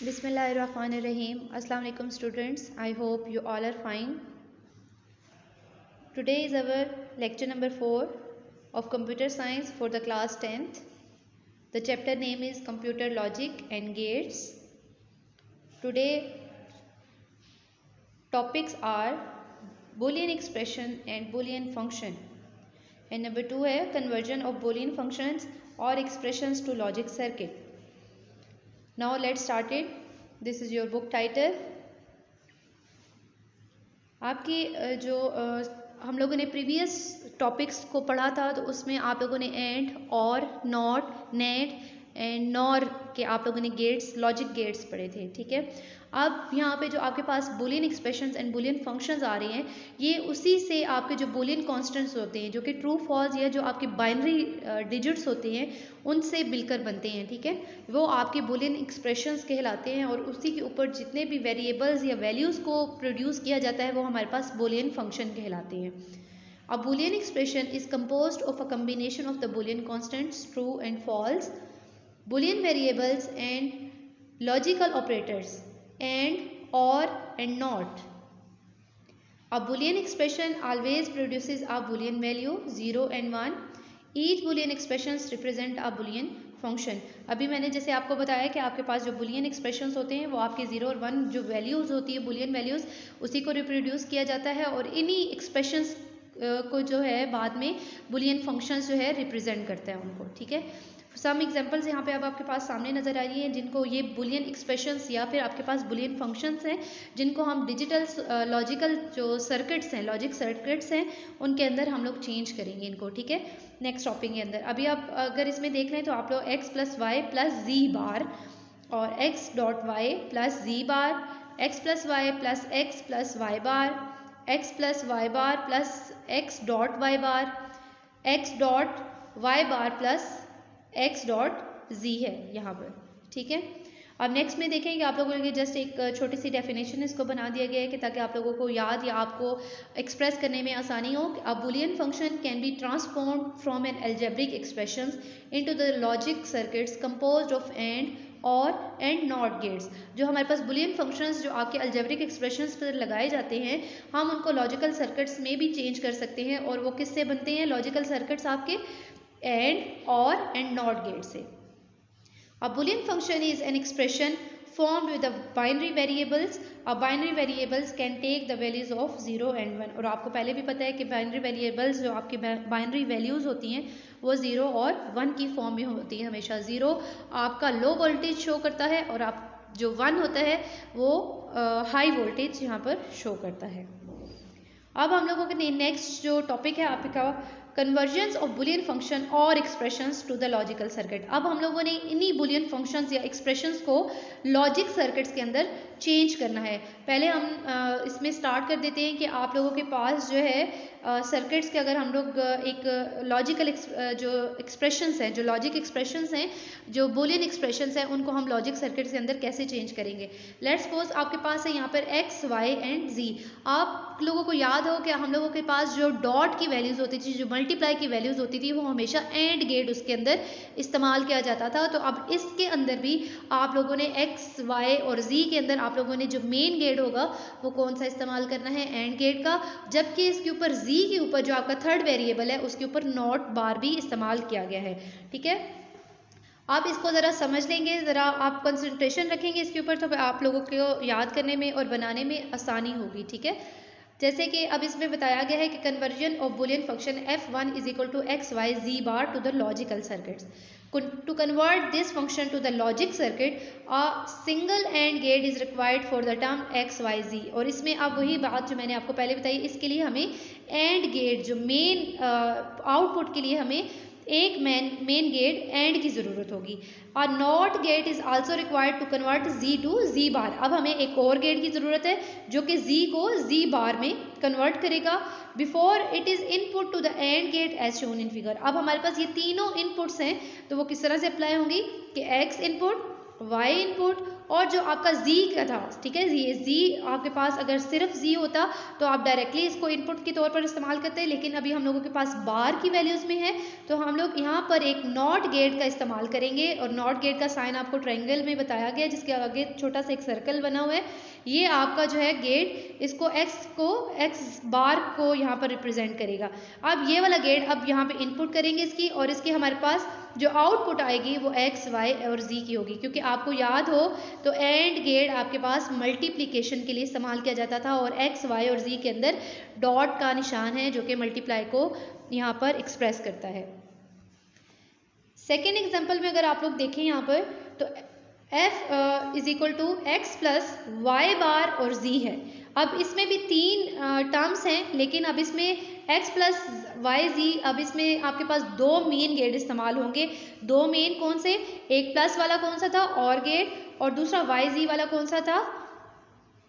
Bismillahirrahmanirrahim. Assalamu alaikum students. I hope you all are fine. Today is our lecture number 4 of computer science for the class 10th. The chapter name is computer logic and gates. Today topics are Boolean expression and Boolean function. And number 2 है conversion of Boolean functions or expressions to logic circuit. Now let's start it. This is your book title. आपकी जो हम लोगों ने previous topics को पढ़ा था तो उसमें आप लोगों ने एंड और नॉट नेट एंड नॉर के आप लोगों ने गेट्स लॉजिक गेट्स पढ़े थे, ठीक है। अब यहाँ पे जो आपके पास Boolean expressions and Boolean functions आ रही हैं, ये उसी से आपके जो बुलियन कांस्टेंट्स होते हैं जो कि ट्रू फॉल्स या जो आपके बाइनरी डिजिट्स होते हैं उनसे मिलकर बनते हैं, ठीक है। वो आपके बुलियन एक्सप्रेशंस कहलाते हैं और उसी के ऊपर जितने भी वेरिएबल्स या वैल्यूज़ को प्रोड्यूस किया जाता है वो हमारे पास बुलियन फंक्शन कहलाते हैं। A Boolean expression is composed of a combination of the Boolean constants true and false, Boolean variables and logical operators and, or and not. A Boolean expression always produces a Boolean value 0 and 1. Each Boolean expressions represent a Boolean function. अभी मैंने जैसे आपको बताया कि आपके पास जो Boolean expressions होते हैं वो आपके 0 और 1 जो वैल्यूज़ होती है Boolean वैल्यूज़ उसी को रिप्रोड्यूस किया जाता है और इन्हीं एक्सप्रेशंस को जो है बाद में बुलियन फंक्शंस जो है रिप्रेजेंट करता है उनको, ठीक है। सम एग्जांपल्स यहाँ पे अब आपके पास सामने नज़र आ रही हैं जिनको ये बुलियन एक्सप्रेशंस या फिर आपके पास बुलियन फंक्शंस हैं जिनको हम डिजिटल लॉजिकल जो सर्किट्स हैं लॉजिक सर्किट्स हैं उनके अंदर हम लोग चेंज करेंगे इनको, ठीक है। नेक्स्ट टॉपिक के अंदर अभी आप अगर इसमें देख रहे हैं तो आप लोग x plus y plus z bar और x dot y plus z bar, x plus y plus x plus y bar, x plus y bar plus x dot y bar, x dot y bar plus x dot z है यहाँ पर, ठीक है। अब next में देखें कि आप लोगों के लिए जस्ट एक छोटी सी डेफिनेशन इसको बना दिया गया है कि ताकि आप लोगों को याद या आपको एक्सप्रेस करने में आसानी हो। A Boolean function can be transformed from an algebraic expressions into the logic circuits composed of and और एंड नॉट गेट्स। जो हमारे पास बुलियन फंक्शंस जो आपके अलजेब्रिक एक्सप्रेशंस पर लगाए जाते हैं हम उनको लॉजिकल सर्किट्स में भी चेंज कर सकते हैं और वो किससे बनते हैं लॉजिकल सर्किट्स आपके एंड और एंड नॉट गेट से। A Boolean function is an expression formed with the binary variables. A binary variables can take the values of 0 and 1 और आपको पहले भी पता है कि बाइनरी वेरिएबल्स जो आपकी बाइनरी वैल्यूज़ होती हैं वो 0 और 1 की फॉर्म में होती है। हमेशा 0 आपका लो वोल्टेज शो करता है और आप जो 1 होता है वो हाई वोल्टेज यहाँ पर शो करता है। अब हम लोगों के नेक्स्ट जो टॉपिक है आपका कन्वर्जन्स ऑफ बुलियन फंक्शन और expressions to the logical circuit. अब हम लोगों ने इन्हीं बुलियन फंक्शंस या एक्सप्रेशंस को लॉजिक सर्किट्स के अंदर चेंज करना है। पहले हम इसमें स्टार्ट कर देते हैं कि आप लोगों के पास जो है सर्किट्स के अगर हम लोग एक लॉजिकल जो एक्सप्रेशंस हैं जो लॉजिक एक्सप्रेशंस हैं जो बुलियन एक्सप्रेशंस हैं उनको हम लॉजिक सर्किट्स के अंदर कैसे चेंज करेंगे। लेट्स सपोज आपके पास है यहाँ पर एक्स वाई एंड जी। आप लोगों को याद हो कि हम लोगों के पास जो डॉट की वैल्यूज़ होती थी जो मल्टीप्लाई की वैल्यूज़ होती थी वो हमेशा एंड गेट उसके अंदर इस्तेमाल किया जाता था। तो अब इसके अंदर भी आप लोगों ने एक्स वाई और जी के अंदर आप लोगों ने जो मेन गेट होगा वो कौन सा इस्तेमाल करना है एंड गेट का, जबकि इसके ऊपर जी के ऊपर जो आपका थर्ड वेरिएबल है उसके ऊपर नॉट बार भी इस्तेमाल किया गया है, ठीक है। आप इसको ज़रा समझ लेंगे, ज़रा आप कंसंट्रेशन रखेंगे इसके ऊपर तो आप लोगों को याद करने में और बनाने में आसानी होगी, ठीक है। जैसे कि अब इसमें बताया गया है कि conversion of Boolean function f1 is equal to x y z bar to the logical circuits. To convert this function to the logic circuit a single and gate is required for the term x y z. और इसमें अब वही बात जो मैंने आपको पहले बताई इसके लिए हमें एंड गेट जो मेन आउटपुट के लिए हमें एक मेन गेट एंड की ज़रूरत होगी। और not gate is also required to convert z to z bar. अब हमें एक और गेट की ज़रूरत है जो कि जी को जी बार में कन्वर्ट करेगा before it is input to the and gate as shown in figure. अब हमारे पास ये तीनों इनपुट्स हैं तो वो किस तरह से अप्लाई होंगी कि एक्स इनपुट वाई इनपुट और जो आपका जी का था, ठीक है, ये जी आपके पास अगर सिर्फ जी होता तो आप डायरेक्टली इसको इनपुट के तौर पर इस्तेमाल करते हैं, लेकिन अभी हम लोगों के पास बार की वैल्यूज़ में है तो हम लोग यहाँ पर एक नॉट गेट का इस्तेमाल करेंगे। और नॉट गेट का साइन आपको ट्रायंगल में बताया गया जिसके आगे छोटा सा एक सर्कल बना हुआ है। ये आपका जो है गेट इसको एक्स बार को यहाँ पर रिप्रेजेंट करेगा। अब ये वाला गेट अब यहाँ पे इनपुट करेंगे इसकी, और इसकी हमारे पास जो आउटपुट आएगी वो एक्स वाई और जी की होगी। क्योंकि आपको याद हो तो एंड गेट आपके पास मल्टीप्लिकेशन के लिए इस्तेमाल किया जाता था और एक्स वाई और जी के अंदर डॉट का निशान है जो कि मल्टीप्लाई को यहाँ पर एक्सप्रेस करता है। सेकेंड एग्जाम्पल में अगर आप लोग देखें यहाँ पर तो f is equal to x plus y bar और z है। अब इसमें भी तीन टर्म्स हैं, लेकिन अब इसमें x प्लस वाई जी, अब इसमें आपके पास दो मेन गेट इस्तेमाल होंगे। दो मेन कौन से, एक प्लस वाला कौन सा था और गेट, और दूसरा वाई जी वाला कौन सा था,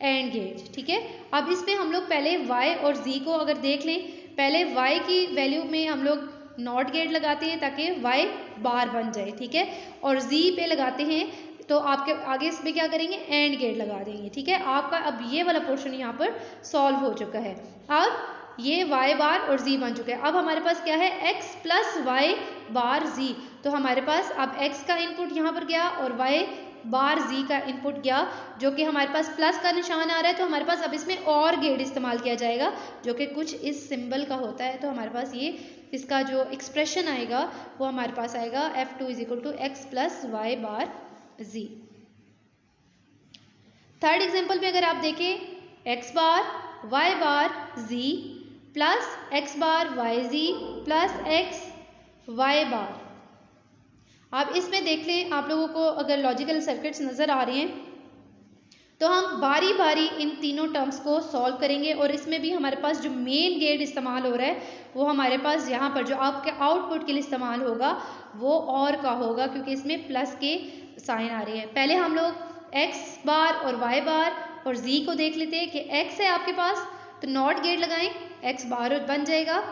एंड गेट, ठीक है। अब इसमें हम लोग पहले y और z को अगर देख लें, पहले y की वैल्यू में हम लोग नॉट गेट लगाते हैं ताकि y बार बन जाए, ठीक है, और z पे लगाते हैं तो आपके आगे इसमें क्या करेंगे, एंड गेट लगा देंगे, ठीक है। आपका अब ये वाला पोर्शन यहाँ पर सॉल्व हो चुका है। अब ये y बार और z बन चुका है। अब हमारे पास क्या है, x plus y bar z, तो हमारे पास अब x का इनपुट यहाँ पर गया और y बार z का इनपुट गया जो कि हमारे पास प्लस का निशान आ रहा है। तो हमारे पास अब इसमें और गेट इस्तेमाल किया जाएगा जो कि कुछ इस सिंबल का होता है। तो हमारे पास ये इसका जो एक्सप्रेशन आएगा वो हमारे पास आएगा f2 is equal to x plus y bar z। Third example में अगर आप देखें x bar y bar z plus x bar yz plus x y bar. अब इसमें देख लें आप लोगों को अगर लॉजिकल सर्किट्स नज़र आ रहे हैं तो हम बारी बारी इन तीनों टर्म्स को सॉल्व करेंगे। और इसमें भी हमारे पास जो मेन गेट इस्तेमाल हो रहा है वो हमारे पास यहाँ पर जो आपके आउटपुट के लिए इस्तेमाल होगा वो और का होगा, क्योंकि इसमें प्लस के साइन आ रही है। पहले हम लोग x बार और y बार और z को देख लेते हैं कि x है आपके पास तो नॉट गेट लगाएं, x बार बन जाएगा।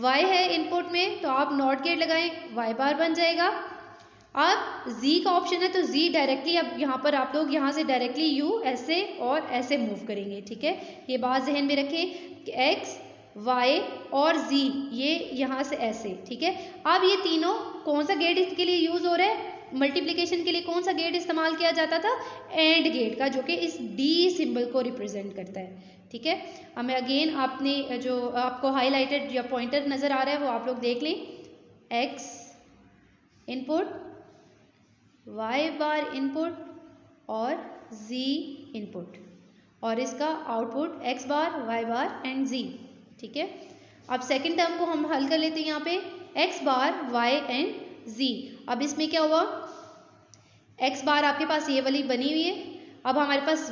y है इनपुट में तो आप नॉट गेट लगाएं, y बार बन जाएगा। अब z का ऑप्शन है तो z डायरेक्टली अब यहाँ पर आप लोग यहाँ से डायरेक्टली u ऐसे और ऐसे मूव करेंगे, ठीक है। ये बात जहन में रखें कि x y और z ये यहाँ से ऐसे, ठीक है। अब ये तीनों कौन सा गेट इसके लिए यूज हो रहा है, मल्टीप्लिकेशन के लिए कौन सा गेट इस्तेमाल किया जाता था, एंड गेट का, जो कि इस d सिंबल को रिप्रेजेंट करता है, ठीक है। हमें अगेन आपने जो आपको हाईलाइटेड या पॉइंटर नज़र आ रहा है वो आप लोग देख लें, x इनपुट, y बार इनपुट और z इनपुट, और इसका output x bar y bar and z, ठीक है। अब सेकंड टर्म को हम हल कर लेते हैं यहाँ पे, x bar y and z। अब इसमें क्या हुआ, x बार आपके पास ये वाली बनी हुई है। अब हमारे पास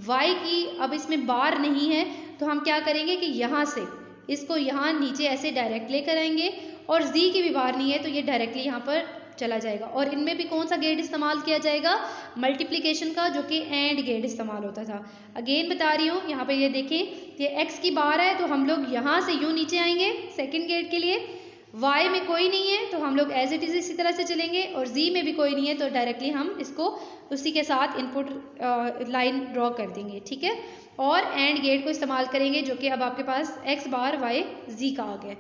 y की अब इसमें बार नहीं है तो हम क्या करेंगे कि यहाँ से इसको यहाँ नीचे ऐसे डायरेक्ट लेकर आएंगे, और z की भी बार नहीं है तो ये डायरेक्टली यहाँ पर चला जाएगा। और इनमें भी कौन सा गेट इस्तेमाल किया जाएगा, मल्टीप्लिकेशन का, जो कि एंड गेट इस्तेमाल होता था। अगेन बता रही हूँ, यहाँ पे ये देखें, ये x की बार है तो हम लोग यहाँ से यूँ नीचे आएंगे सेकंड गेट के लिए, y में कोई नहीं है तो हम लोग एज इट इज़ इसी तरह से चलेंगे, और z में भी कोई नहीं है तो डायरेक्टली हम इसको उसी के साथ इनपुट लाइन ड्रॉ कर देंगे, ठीक है। और एंड गेट को इस्तेमाल करेंगे जो कि अब आपके पास x बार y z का आ गया।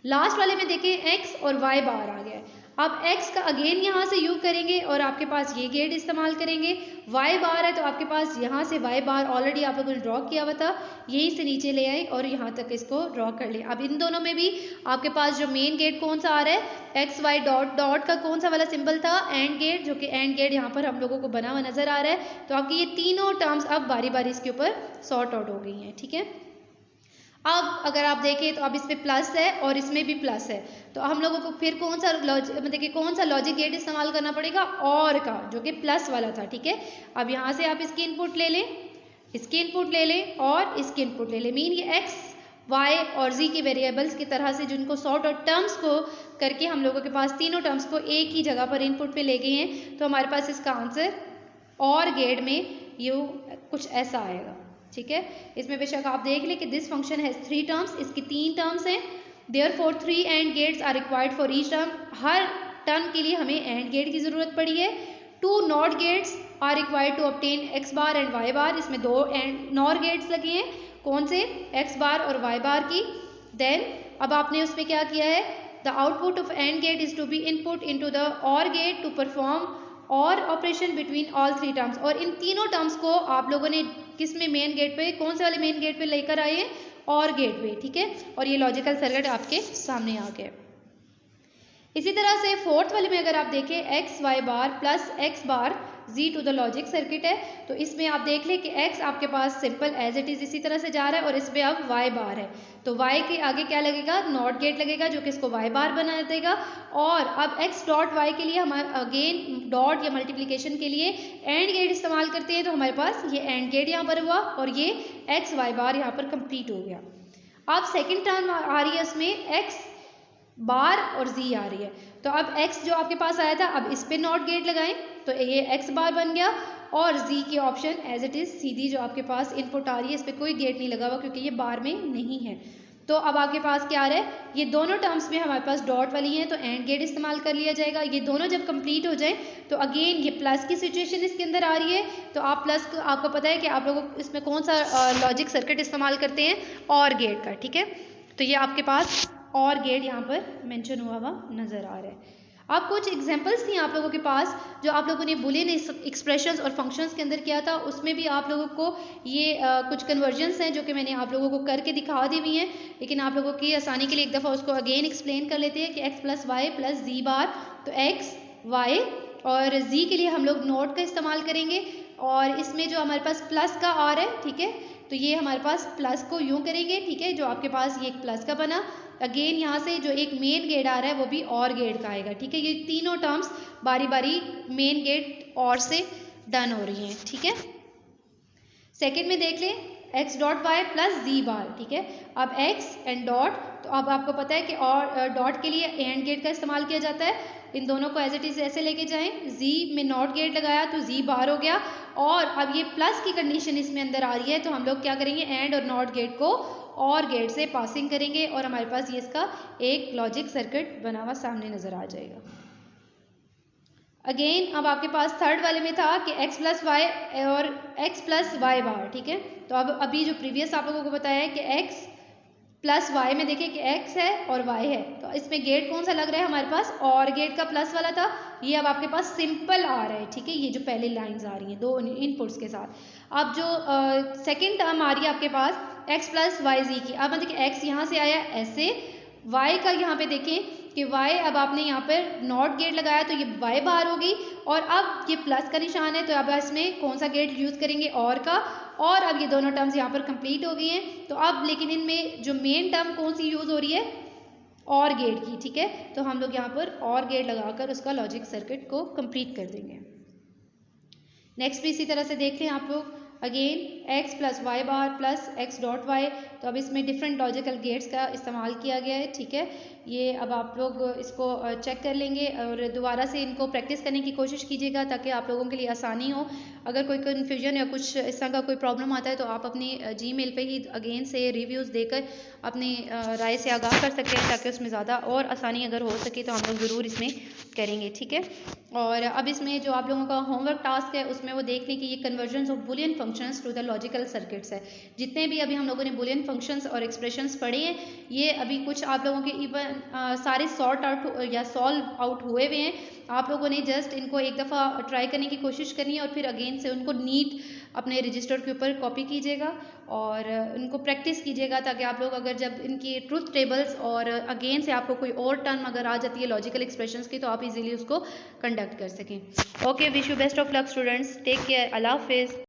लास्ट वाले में देखें x और y बार आ गया। अब x का अगेन यहाँ से यू करेंगे और आपके पास ये गेट इस्तेमाल करेंगे, y बार है तो आपके पास यहाँ से y बार ऑलरेडी आप लोगों ने ड्रॉ किया हुआ था, यहीं से नीचे ले आए और यहाँ तक इसको ड्रॉ कर लिया। अब इन दोनों में भी आपके पास जो मेन गेट कौन सा आ रहा है, एक्स वाई डॉट डॉट का कौन सा वाला सिंबल था, एंड गेट, जो कि एंड गेट यहाँ पर हम लोगों को बना हुआ नजर आ रहा है। तो आपकी ये तीनों टर्म्स अब बारी बारी इसके ऊपर सॉर्ट आउट हो गई हैं, ठीक है। अब अगर आप देखें तो अब इसमें प्लस है और इसमें भी प्लस है, तो हम लोगों को फिर कौन सा लॉजिक गेट इस्तेमाल करना पड़ेगा, और का, जो कि प्लस वाला था, ठीक है। अब यहाँ से आप इसकी इनपुट ले लें, इसकी इनपुट ले लें और इसकी इनपुट ले लें। मीन ये एक्स वाई और जी के वेरिएबल्स की तरह से जिनको सॉर्ट और टर्म्स को करके हम लोगों के पास तीनों टर्म्स को एक ही जगह पर इनपुट पे ले गए हैं। तो हमारे पास इसका आंसर और गेट में यू कुछ ऐसा आएगा, ठीक है। इसमें बेशक आप देख लें कि दिस फंक्शन हैज 3 टर्म्स, इसकी 3 टर्म्स हैं, therefore 3 and gates are required for each term. हर टर्म के लिए हमें एंड गेट की ज़रूरत पड़ी है। 2 not gates are required to obtain x bar and y bar. इसमें दो एंड नॉर गेट्स लगे हैं, कौन से, एक्स बार और वाई बार की। देन अब आपने उसमें क्या किया है, the output of and gate is to be input into the or gate to perform or operation between all three terms. और इन तीनों टर्म्स को आप लोगों ने किस में, मेन गेट पे, कौन से वाले मेन गेट पे लेकर आए हैं, और गेट पे, ठीक है। और ये लॉजिकल सर्किट आपके सामने आ गया। इसी तरह से फोर्थ वाले में अगर आप देखें, x y bar plus x bar z to the logic circuit है, तो इसमें आप देख लें कि x आपके पास सिंपल एज इट इज इसी तरह से जा रहा है और इसमें अब y बार है, तो y के आगे क्या लगेगा, नॉट गेट लगेगा जो कि इसको y बार बना देगा। और अब x डॉट y के लिए हमारे अगेन डॉट या मल्टीप्लिकेशन के लिए एंड गेट इस्तेमाल करते हैं, तो हमारे पास ये एंड गेट यहाँ पर हुआ और ये x y बार यहाँ पर कंप्लीट हो गया। अब सेकेंड टर्म आ रही है उसमें x बार और z आ रही है, तो अब x जो आपके पास आया था, अब इस पे नॉट गेट लगाएं तो ये x बार बन गया और z की ऑप्शन एज इट इज सीधी जो आपके पास इनपुट आ रही है, इस पे कोई गेट नहीं लगा हुआ क्योंकि ये बार में नहीं है। तो अब आपके पास क्या आ रहा है, ये दोनों टर्म्स में हमारे पास डॉट वाली हैं तो एंड गेट इस्तेमाल कर लिया जाएगा। ये दोनों जब कंप्लीट हो जाए तो अगेन ये प्लस की सिचुएशन इसके अंदर आ रही है, तो आप प्लस, आपको पता है कि आप लोग इसमें कौन सा लॉजिक सर्किट इस्तेमाल करते हैं, और गेट का, ठीक है। तो ये आपके पास और गेट यहाँ पर मेंशन हुआ हुआ नजर आ रहा है। अब कुछ एग्जांपल्स थी आप लोगों के पास जो आप लोगों ने बुलियन एक्सप्रेशंस और फंक्शंस के अंदर किया था, उसमें भी आप लोगों को ये कुछ कन्वर्जन्स हैं जो कि मैंने आप लोगों को करके दिखा दी हुई हैं, लेकिन आप लोगों की आसानी के लिए एक दफ़ा उसको अगेन एक्सप्लेन कर लेते हैं कि x plus y plus z बार, तो x y और z के लिए हम लोग नोट का इस्तेमाल करेंगे और इसमें जो हमारे पास प्लस का आ रहा है, ठीक है, तो ये हमारे पास प्लस को यूँ करेंगे, ठीक है, जो आपके पास ये एक प्लस का बना, अगेन यहाँ से जो एक मेन गेट आ रहा है वो भी और गेट का आएगा, ठीक है। ये तीनों टर्म्स बारी बारी मेन गेट और से डन हो रही हैं, ठीक है। सेकंड में देख लें x dot y plus z बार, ठीक है। अब x एंड डॉट, तो अब आपको पता है कि और डॉट के लिए एंड गेट का इस्तेमाल किया जाता है, इन दोनों को एज इट इज ऐसे लेके जाएं, z में नॉट गेट लगाया तो z बार हो गया, और अब ये प्लस की कंडीशन इसमें अंदर आ रही है तो हम लोग क्या करेंगे, एंड और नॉट गेट को और गेट से पासिंग करेंगे और हमारे पास ये इसका एक लॉजिक सर्किट बना हुआ सामने नजर आ जाएगा। अगेन अब आपके पास थर्ड वाले में था कि x प्लस वाई और x प्लस वाई बार, ठीक है। तो अब अभी जो प्रीवियस आप लोगों को बताया है कि x प्लस वाई में देखिए कि x है और y है, तो इसमें गेट कौन सा लग रहा है हमारे पास, और गेट का प्लस वाला था, ये अब आपके पास सिंपल आ रहा है, ठीक है। ये जो पहले लाइंस आ रही हैं दो इनपुट्स के साथ। अब जो सेकेंड टर्म आ रही है आपके पास x प्लस वाई जी की, अब देखिए x यहाँ से आया ऐसे, y का यहाँ पे देखें कि y अब आपने यहाँ पर नॉट गेट लगाया तो ये y बार हो गई, और अब ये प्लस का निशान है तो अब इसमें कौन सा गेट यूज़ करेंगे, और का, और अब ये दोनों टर्म्स यहाँ पर कंप्लीट हो गई हैं। तो अब लेकिन इनमें जो मेन टर्म कौन सी यूज़ हो रही है, और गेट की, ठीक है। तो हम लोग यहाँ पर और गेट लगाकर उसका लॉजिक सर्किट को कंप्लीट कर देंगे। नेक्स्ट भी इसी तरह से देख लें आप लोग, again x plus y bar plus x dot Y, तो अब इसमें डिफरेंट लॉजिकल गेट्स का इस्तेमाल किया गया है, ठीक है। ये अब आप लोग इसको चेक कर लेंगे और दोबारा से इनको प्रैक्टिस करने की कोशिश कीजिएगा ताकि आप लोगों के लिए आसानी हो। अगर कोई कन्फ्यूजन या कुछ इस तरह का कोई प्रॉब्लम आता है तो आप अपनी जीमेल पे ही अगेन से रिव्यूज़ देकर अपनी राय से आगाह कर सकते हैं ताकि उसमें ज़्यादा और आसानी अगर हो सके तो हम लोग ज़रूर इसमें करेंगे, ठीक है। और अब इसमें जो आप लोगों का होमवर्क टास्क है उसमें वो देख लें कि ये convergence of Boolean functions to the logical circuits है। जितने भी अभी हम लोगों ने बुलियन फंक्शंस और एक्सप्रेशंस पढ़े हैं, ये अभी कुछ आप लोगों के इवन सारे सॉर्ट आउट या सॉल्व आउट हुए हुए हैं। आप लोगों ने जस्ट इनको एक दफ़ा ट्राई करने की कोशिश करनी है और फिर अगेन से उनको नीट अपने रजिस्टर के ऊपर कॉपी कीजिएगा और उनको प्रैक्टिस कीजिएगा ताकि आप लोग अगर जब इनकी ट्रूथ टेबल्स और अगेन से आपको कोई और टर्म अगर आ जाती है लॉजिकल एक्सप्रेशंस की तो आप इजीली उसको कंडक्ट कर सकें। Okay, wish you best of luck students, take care, अल्लाह हाफिज़।